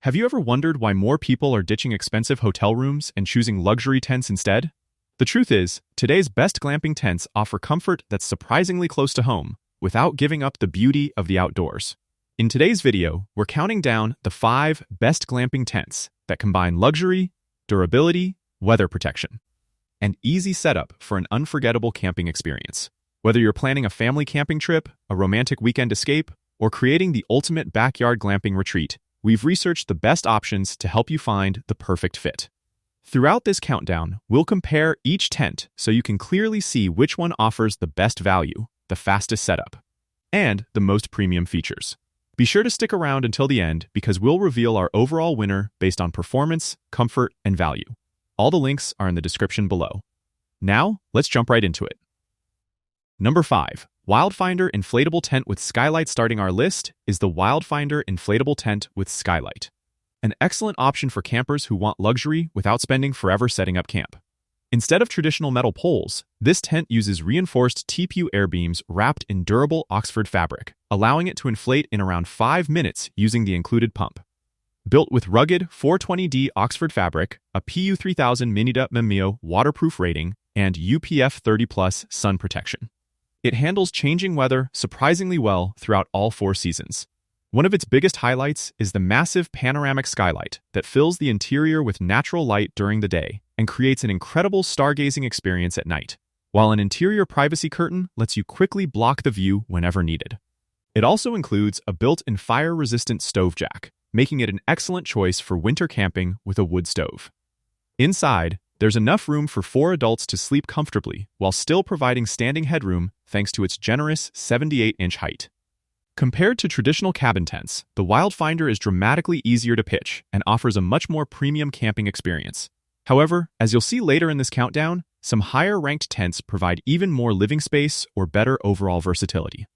Have you ever wondered why more people are ditching expensive hotel rooms and choosing luxury tents instead? The truth is, today's best glamping tents offer comfort that's surprisingly close to home, without giving up the beauty of the outdoors. In today's video, we're counting down the 5 best glamping tents that combine luxury, durability, weather protection, and easy setup for an unforgettable camping experience. Whether you're planning a family camping trip, a romantic weekend escape, or creating the ultimate backyard glamping retreat, we've researched the best options to help you find the perfect fit. Throughout this countdown, we'll compare each tent so you can clearly see which one offers the best value, the fastest setup, and the most premium features. Be sure to stick around until the end because we'll reveal our overall winner based on performance, comfort, and value. All the links are in the description below. Now, let's jump right into it. Number 5. Wildfinder Inflatable Tent with Skylight. Starting our list is the Wildfinder Inflatable Tent with Skylight. An excellent option for campers who want luxury without spending forever setting up camp. Instead of traditional metal poles, this tent uses reinforced TPU air beams wrapped in durable Oxford fabric, allowing it to inflate in around 5 minutes using the included pump. Built with rugged 420D Oxford fabric, a PU 3000 Mini-MIO waterproof rating, and UPF 30+ sun protection. It handles changing weather surprisingly well throughout all 4 seasons. One of its biggest highlights is the massive panoramic skylight that fills the interior with natural light during the day and creates an incredible stargazing experience at night, while an interior privacy curtain lets you quickly block the view whenever needed. It also includes a built-in fire-resistant stove jack, making it an excellent choice for winter camping with a wood stove. Inside, there's enough room for 4 adults to sleep comfortably while still providing standing headroom thanks to its generous 78-inch height. Compared to traditional cabin tents, the Wildfinder is dramatically easier to pitch and offers a much more premium camping experience. However, as you'll see later in this countdown, some higher-ranked tents provide even more living space or better overall versatility.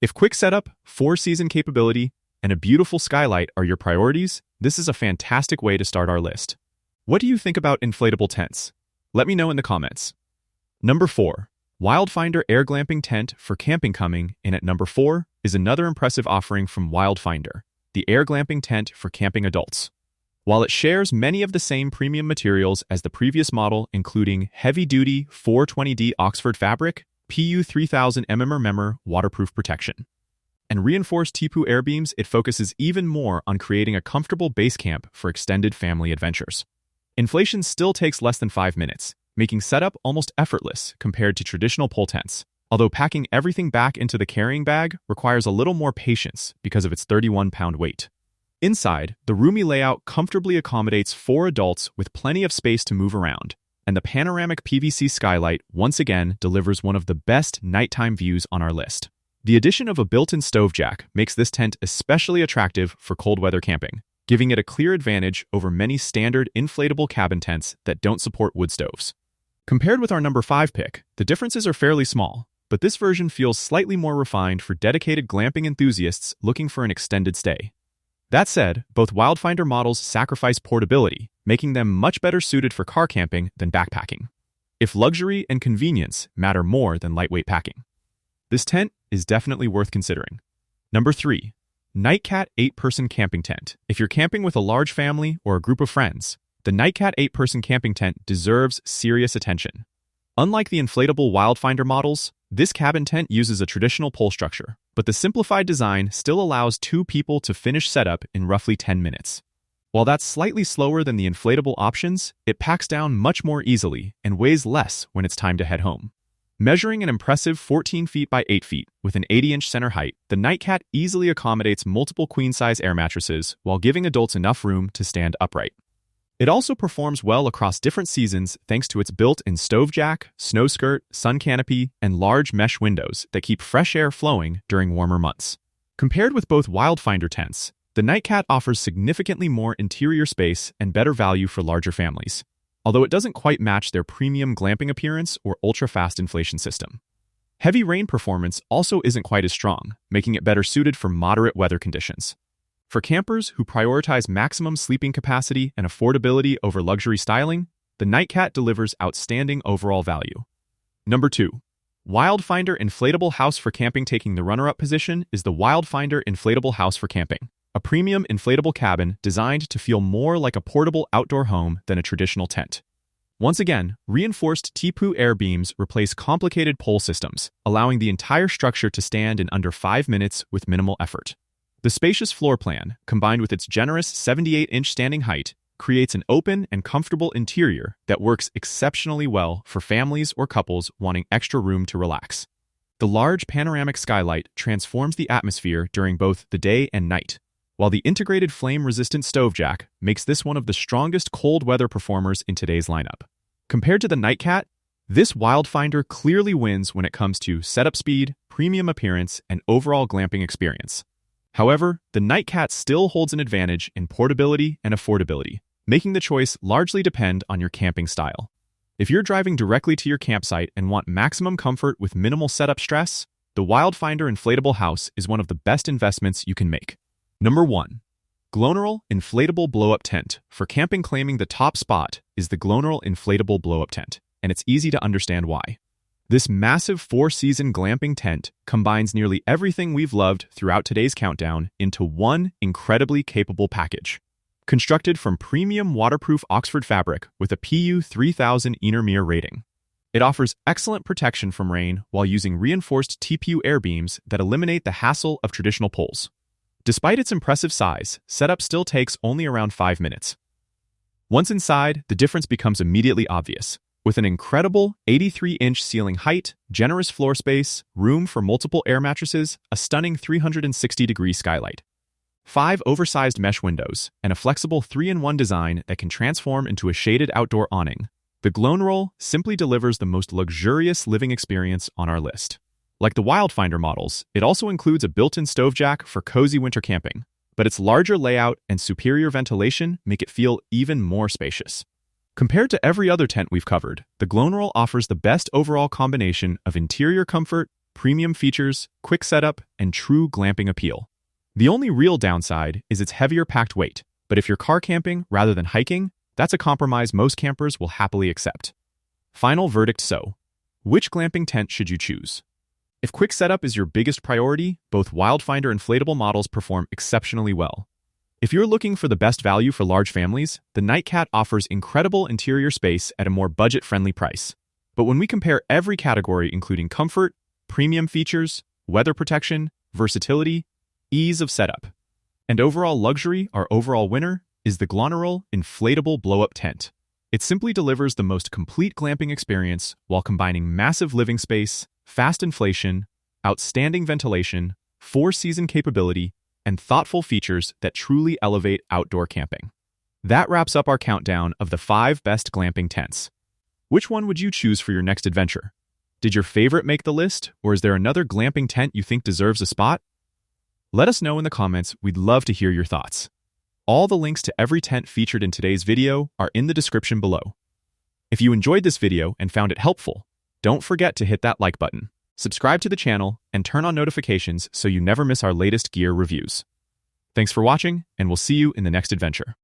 If quick setup, 4-season capability, and a beautiful skylight are your priorities, this is a fantastic way to start our list. What do you think about inflatable tents? Let me know in the comments. Number 4. Wildfinder Air Glamping Tent for Camping. Coming in at number 4 is another impressive offering from Wildfinder, the Air Glamping Tent for Camping Adults. While it shares many of the same premium materials as the previous model, including heavy-duty 420D Oxford fabric, PU 3000 mmR waterproof protection, and reinforced TPU air beams, it focuses even more on creating a comfortable base camp for extended family adventures. Inflation still takes less than 5 minutes, making setup almost effortless compared to traditional pole tents, although packing everything back into the carrying bag requires a little more patience because of its 31-pound weight. Inside, the roomy layout comfortably accommodates 4 adults with plenty of space to move around, and the panoramic PVC skylight once again delivers one of the best nighttime views on our list. The addition of a built-in stove jack makes this tent especially attractive for cold weather camping, giving it a clear advantage over many standard inflatable cabin tents that don't support wood stoves. Compared with our number 5 pick, the differences are fairly small, but this version feels slightly more refined for dedicated glamping enthusiasts looking for an extended stay. That said, both Wildfinder models sacrifice portability, making them much better suited for car camping than backpacking, if luxury and convenience matter more than lightweight packing. This tent is definitely worth considering. Number 3. Nightcat 8-Person Camping Tent. If you're camping with a large family or a group of friends, the Nightcat 8-Person Camping Tent deserves serious attention. Unlike the inflatable Wildfinder models, this cabin tent uses a traditional pole structure, but the simplified design still allows 2 people to finish setup in roughly 10 minutes. While that's slightly slower than the inflatable options, it packs down much more easily and weighs less when it's time to head home. Measuring an impressive 14 feet by 8 feet with an 80-inch center height, the Nightcat easily accommodates multiple queen-size air mattresses while giving adults enough room to stand upright. It also performs well across different seasons thanks to its built-in stove jack, snow skirt, sun canopy, and large mesh windows that keep fresh air flowing during warmer months. Compared with both Wildfinder tents, the Nightcat offers significantly more interior space and better value for larger families, although it doesn't quite match their premium glamping appearance or ultra-fast inflation system. Heavy rain performance also isn't quite as strong, making it better suited for moderate weather conditions. For campers who prioritize maximum sleeping capacity and affordability over luxury styling, the Nightcat delivers outstanding overall value. Number 2. Wildfinder Inflatable House for Camping. Taking the runner-up position is the Wildfinder Inflatable House for Camping, a a premium inflatable cabin designed to feel more like a portable outdoor home than a traditional tent. Once again, reinforced TPU air beams replace complicated pole systems, allowing the entire structure to stand in under 5 minutes with minimal effort. The spacious floor plan, combined with its generous 78-inch standing height, creates an open and comfortable interior that works exceptionally well for families or couples wanting extra room to relax. The large panoramic skylight transforms the atmosphere during both the day and night, while the integrated flame-resistant stove jack makes this one of the strongest cold weather performers in today's lineup. Compared to the Nightcat, this Wildfinder clearly wins when it comes to setup speed, premium appearance, and overall glamping experience. However, the Nightcat still holds an advantage in portability and affordability, making the choice largely depend on your camping style. If you're driving directly to your campsite and want maximum comfort with minimal setup stress, the Wildfinder Inflatable House is one of the best investments you can make. Number 1. Grundéns Inflatable Blow-Up Tent. For camping, claiming the top spot is the Grundéns Inflatable Blow-Up Tent, and it's easy to understand why. This massive 4-season glamping tent combines nearly everything we've loved throughout today's countdown into one incredibly capable package. Constructed from premium waterproof Oxford fabric with a PU 3000 Innermeer rating. It offers excellent protection from rain while using reinforced TPU air beams that eliminate the hassle of traditional poles. Despite its impressive size, setup still takes only around 5 minutes. Once inside, the difference becomes immediately obvious. With an incredible 83-inch ceiling height, generous floor space, room for multiple air mattresses, a stunning 360-degree skylight, 5 oversized mesh windows, and a flexible 3-in-1 design that can transform into a shaded outdoor awning, the Grundéns simply delivers the most luxurious living experience on our list. Like the Wildfinder models, it also includes a built-in stove jack for cozy winter camping, but its larger layout and superior ventilation make it feel even more spacious. Compared to every other tent we've covered, the Grundéns offers the best overall combination of interior comfort, premium features, quick setup, and true glamping appeal. The only real downside is its heavier packed weight, but if you're car camping rather than hiking, that's a compromise most campers will happily accept. Final verdict: so, which glamping tent should you choose? If quick setup is your biggest priority, both Wildfinder inflatable models perform exceptionally well. If you're looking for the best value for large families, the Nightcat offers incredible interior space at a more budget-friendly price. But when we compare every category, including comfort, premium features, weather protection, versatility, ease of setup, and overall luxury, our overall winner is the Grundéns Inflatable Blow-Up Tent. It simply delivers the most complete glamping experience while combining massive living space, fast inflation, outstanding ventilation, 4-season capability, and thoughtful features that truly elevate outdoor camping. That wraps up our countdown of the 5 best glamping tents. Which one would you choose for your next adventure? Did your favorite make the list, or is there another glamping tent you think deserves a spot? Let us know in the comments. We'd love to hear your thoughts. All the links to every tent featured in today's video are in the description below. If you enjoyed this video and found it helpful, don't forget to hit that like button, subscribe to the channel, and turn on notifications so you never miss our latest gear reviews. Thanks for watching, and we'll see you in the next adventure.